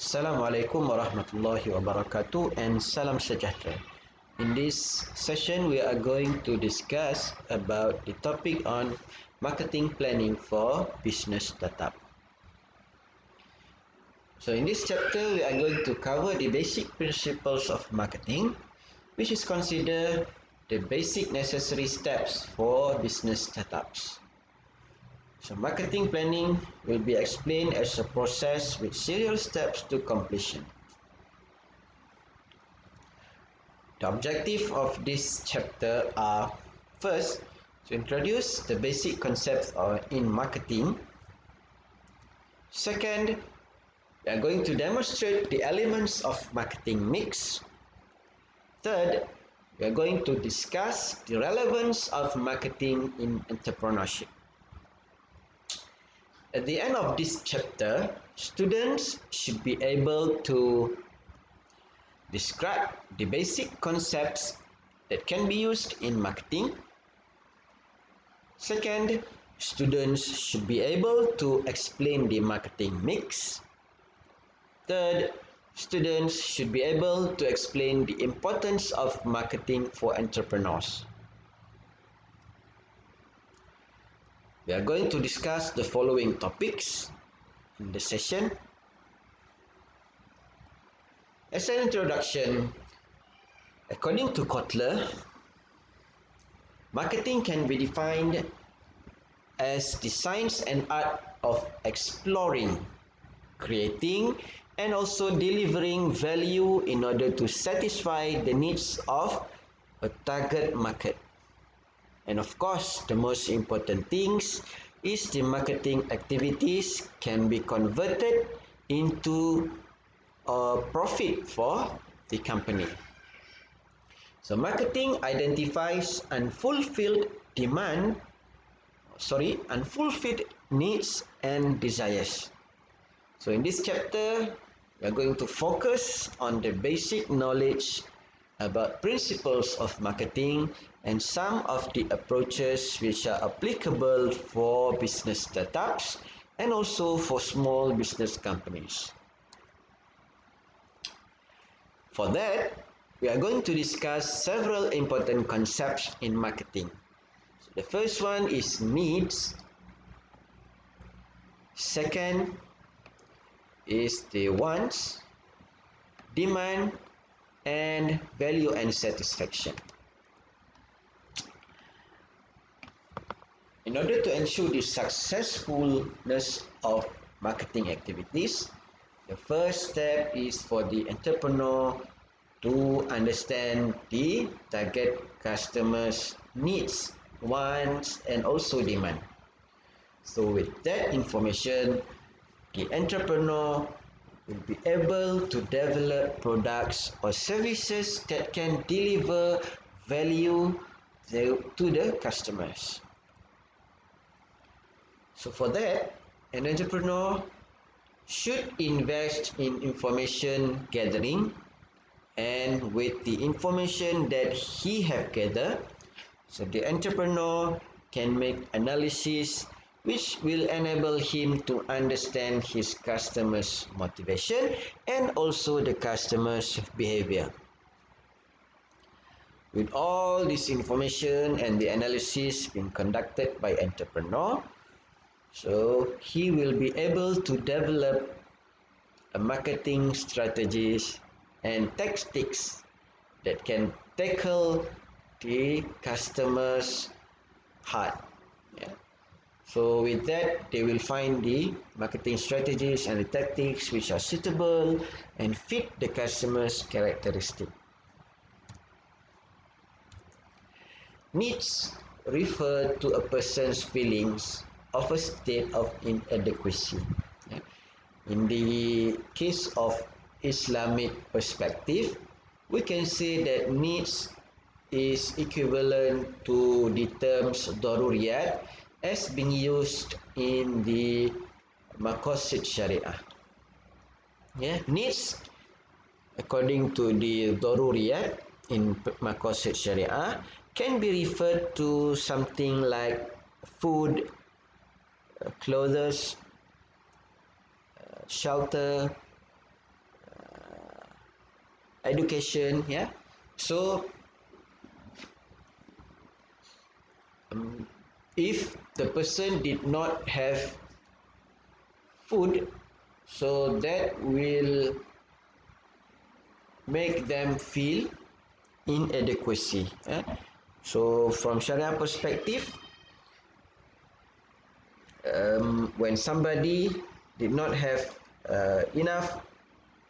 Assalamualaikum warahmatullahi wabarakatuh and salam sejahtera. In this session, we are going to discuss about the topic on marketing planning for business startup. So in this chapter, we are going to cover the basic principles of marketing, which is considered the basic necessary steps for business startups. So marketing planning will be explained as a process with serial steps to completion. The objective of this chapter are first, to introduce the basic concepts in marketing. Second, we are going to demonstrate the elements of marketing mix. Third, we are going to discuss the relevance of marketing in entrepreneurship. At the end of this chapter, students should be able to describe the basic concepts that can be used in marketing. Second, students should be able to explain the marketing mix. Third, students should be able to explain the importance of marketing for entrepreneurs. We are going to discuss the following topics in the session. As an introduction, according to Kotler, marketing can be defined as the science and art of exploring, creating, and also delivering value in order to satisfy the needs of a target market. And of course, the most important things is the marketing activities can be converted into a profit for the company. So marketing identifies unfulfilled needs and desires. So in this chapter, we are going to focus on the basic knowledge about principles of marketing and some of the approaches which are applicable for business startups and also for small business companies. For that, we are going to discuss several important concepts in marketing. So the first one is needs. Second is the wants, demand, and value and satisfaction. In order to ensure the successfulness of marketing activities, the first step is for the entrepreneur to understand the target customers' needs, wants, and also demand. So with that information, the entrepreneur will be able to develop products or services that can deliver value to the customers. So for that, an entrepreneur should invest in information gathering, and with the information that he have gathered, so the entrepreneur can make analysis which will enable him to understand his customers' motivation and also the customers' behavior. With all this information and the analysis being conducted by entrepreneur, so he will be able to develop a marketing strategies and tactics that can tackle the customer's heart. Yeah. So with that, they will find the marketing strategies and the tactics which are suitable and fit the customer's characteristic. Needs refer to a person's feelings of a state of inadequacy. In the case of Islamic perspective, we can say that needs is equivalent to the terms daruriyat as being used in the Maqasid Syariah. Needs according to the daruriyat in Maqasid Syariah can be referred to something like food, clothes, shelter, education. Yeah, so if the person did not have food, so that will make them feel inadequacy. So from Sharia perspective, when somebody did not have enough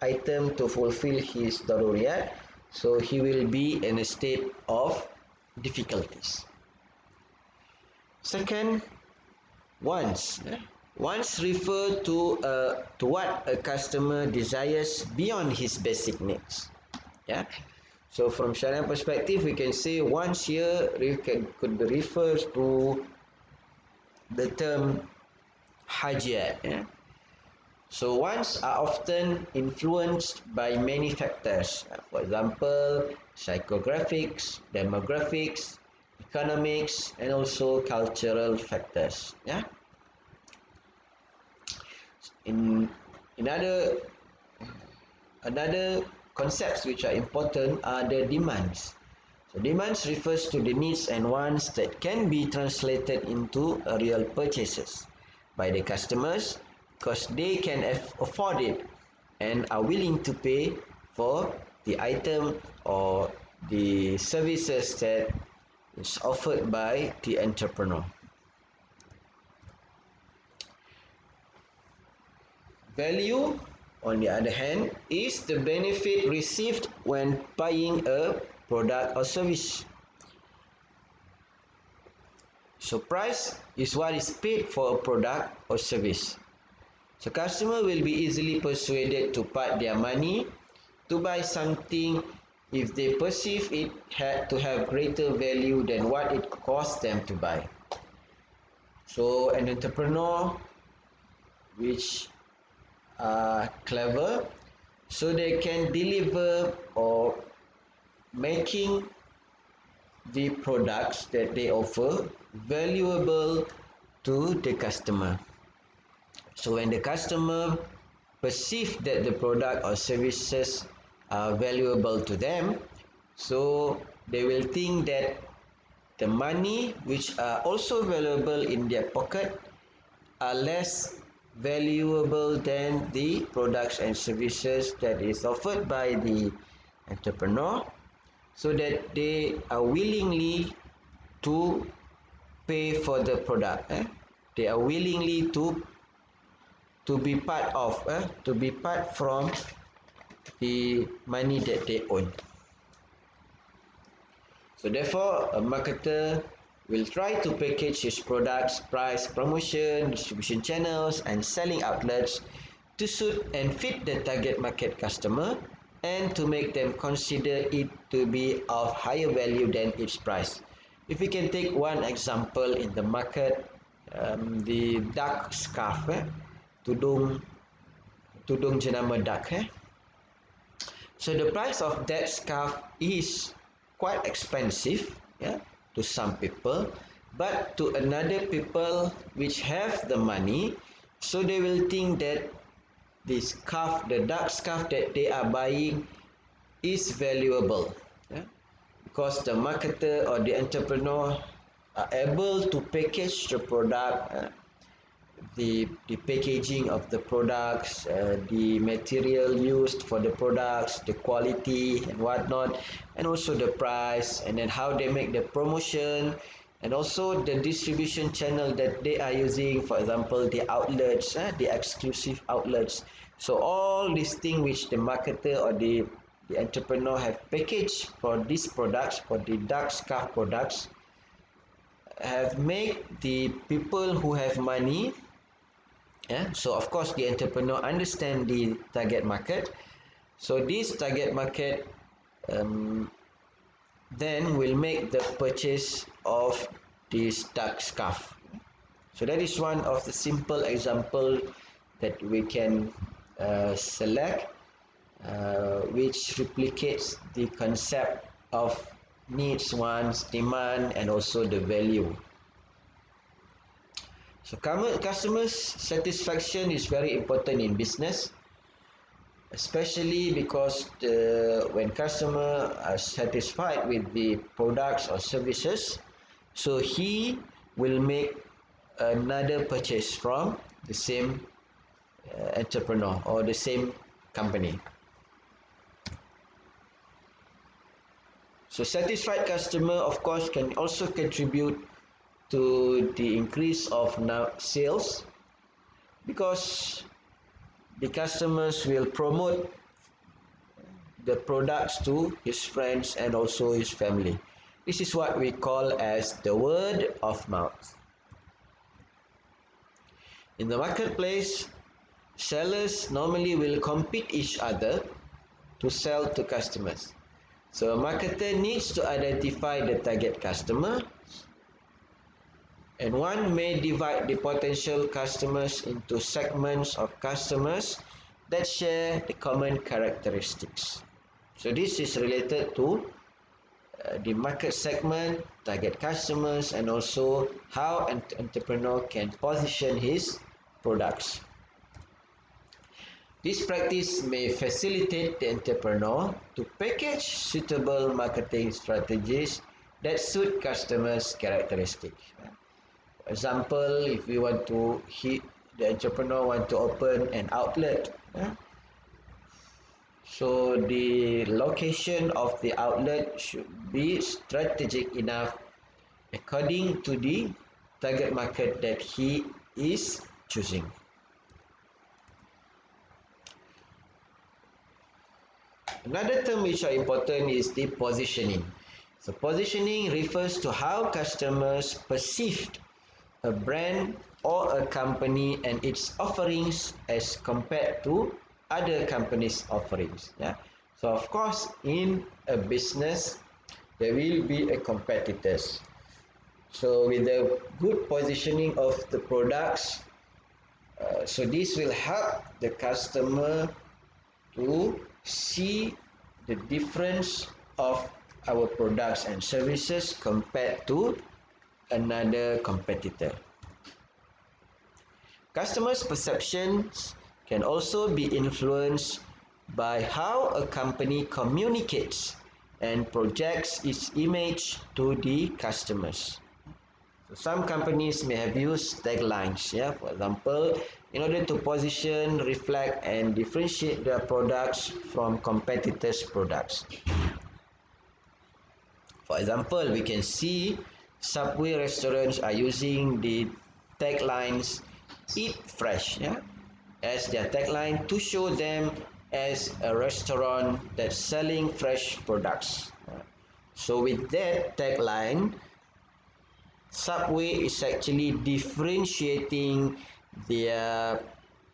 item to fulfill his daruriyat, so he will be in a state of difficulties. Second, wants. Wants refer to what a customer desires beyond his basic needs. Yeah. So from Sharia perspective, we can say wants here could be refers to the term hajat. Yeah. So wants are often influenced by many factors. For example, psychographics, demographics, economics, and also cultural factors. Yeah. In another concepts which are important are the demands. So demands refers to the needs and wants that can be translated into a real purchases by the customers because they can afford it and are willing to pay for the item or the services that is offered by the entrepreneur. Value, on the other hand, is the benefit received when buying a product or service. So price is what is paid for a product or service. So customer will be easily persuaded to part their money to buy something if they perceive it had to have greater value than what it cost them to buy. So an entrepreneur which are clever, so they can deliver or making the products that they offer valuable to the customer. So when the customer perceive that the product or services are valuable to them, so they will think that the money which are also valuable in their pocket are less valuable than the products and services that is offered by the entrepreneur, so that they are willingly to pay for the product. They are willingly to be part from the money that they own. So therefore, a marketer will try to package his products, price, promotion, distribution channels, and selling outlets to suit and fit the target market customer and to make them consider it to be of higher value than its price. If we can take one example in the market, the duck scarf, tudung jenama duck. So the price of that scarf is quite expensive, to some people, but to another people which have the money, so they will think that the scarf, the duck scarf that they are buying is valuable, because the marketer or the entrepreneur are able to package the product, the packaging of the products, the material used for the products, the quality and whatnot, and also the price, and then how they make the promotion, and also the distribution channel that they are using, for example the outlets, the exclusive outlets. So all these things which the marketer or the entrepreneur have packaged for these products, for the duck scarf products, have made the people who have money. So of course the entrepreneur understand the target market. So this target market then will make the purchase of this duck scarf. So that is one of the simple example that we can select, which replicates the concept of needs, wants, demand, and also the value. So customer satisfaction is very important in business. especially because when customer are satisfied with the products or services, so he will make another purchase from the same entrepreneur or the same company. So satisfied customer of course can also contribute to the increase of sales, because the customers will promote the products to his friends and also his family. This is what we call as the word of mouth. In the marketplace, sellers normally will compete each other to sell to customers. So a marketer needs to identify the target customer, and one may divide the potential customers into segments of customers that share the common characteristics. So this is related to the market segment, target customers, and also how an entrepreneur can position his products. This practice may facilitate the entrepreneur to package suitable marketing strategies that suit customers' characteristics. For example, if we want to the entrepreneur want to open an outlet, so the location of the outlet should be strategic enough according to the target market that he is choosing. Another term which are important is the positioning. So positioning refers to how customers perceived a brand or a company and its offerings as compared to other companies' offerings. Yeah. So of course, in a business, there will be a competitors. So with the good positioning of the products, so this will help the customer to see the difference of our products and services compared to another competitor. Customers' perceptions can also be influenced by how a company communicates and projects its image to the customers. So some companies may have used taglines, for example, in order to position, reflect, and differentiate their products from competitors' products. For example, we can see Subway restaurants are using the taglines "Eat Fresh," as their tagline to show them as a restaurant that's selling fresh products. So with that tagline, Subway is actually differentiating their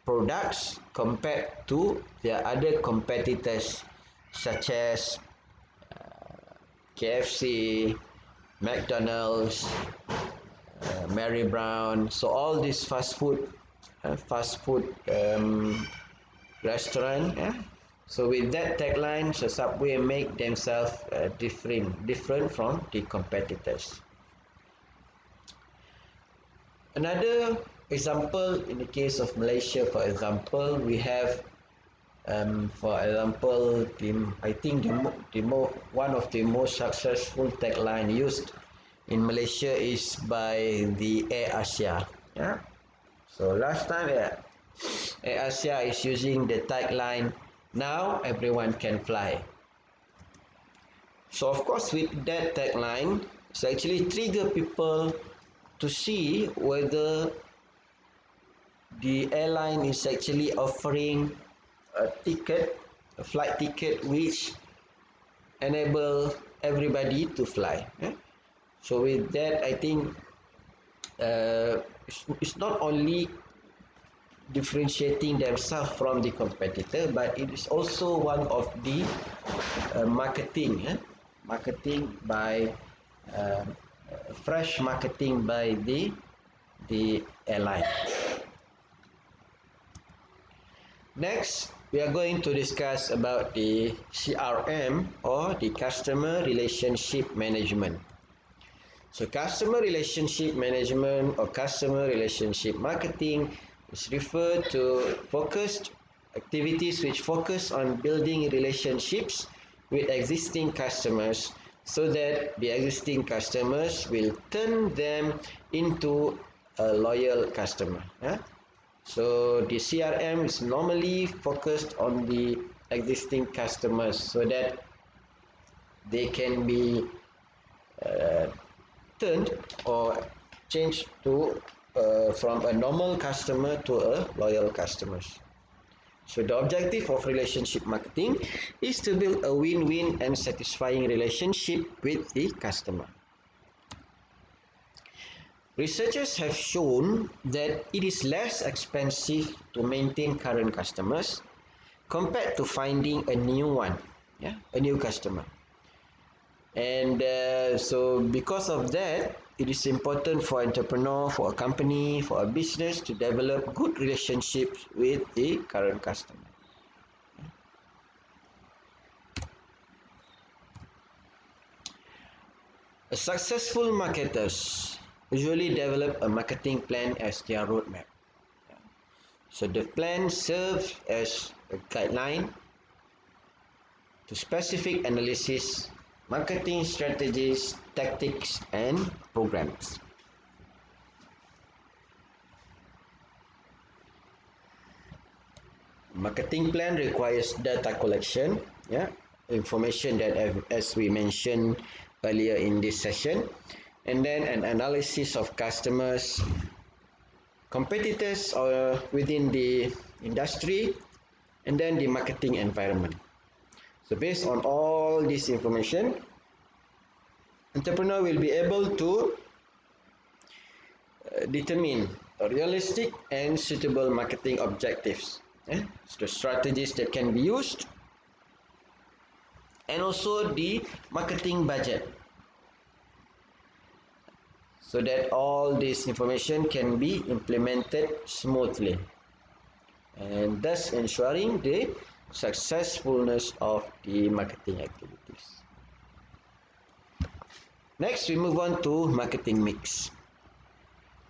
products compared to their other competitors such as KFC, McDonald's, Mary Brown. So all these fast food restaurant. So with that tagline, so Subway make themselves different from the competitors. Another example in the case of Malaysia, for example, we have, for example, I think one of the most successful tagline used in Malaysia is by the Air Asia. So last time, Air Asia is using the tagline, "Now everyone can fly." So of course, with that tagline, it's actually trigger people to see whether the airline is actually offering a flight ticket which enable everybody to fly. So with that, I think it's not only differentiating themselves from the competitor, but it is also one of the marketing by fresh marketing by the airline. Next, we are going to discuss about the CRM, or the customer relationship management. So customer relationship management or customer relationship marketing is referred to focused activities which focus on building relationships with existing customers so that the existing customers will turn them into a loyal customer. Yeah? So the CRM is normally focused on the existing customers so that they can be turned or changed to from a normal customer to a loyal customers. So the objective of relationship marketing is to build a win-win and satisfying relationship with the customer. Researchers have shown that it is less expensive to maintain current customers compared to finding a new one, a new customer. And so because of that, it is important for entrepreneur, for a company, for a business to develop good relationships with the current customer. Successful marketers usually develop a marketing plan as their roadmap. So the plan serves as a guideline to specific analysis, marketing strategies, tactics, and programs. Marketing plan requires data collection, information that as we mentioned earlier in this session, and then an analysis of customers, competitors or within the industry, and then the marketing environment. So based on all this information, entrepreneur will be able to determine realistic and suitable marketing objectives, the strategies that can be used, and also the marketing budget, so that all this information can be implemented smoothly, and thus ensuring the successfulness of the marketing activities. Next, we move on to marketing mix.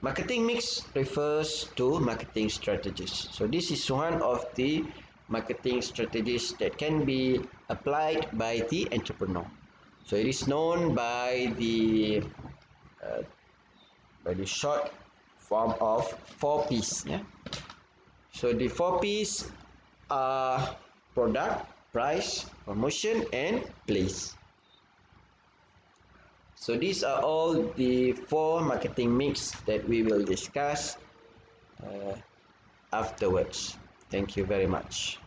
Marketing mix refers to marketing strategies. So this is one of the marketing strategies that can be applied by the entrepreneur. So it is known by the short form of 4 P's. So the 4 P's are product, price, promotion, and place. So these are all the 4 marketing mix that we will discuss afterwards. Thank you very much.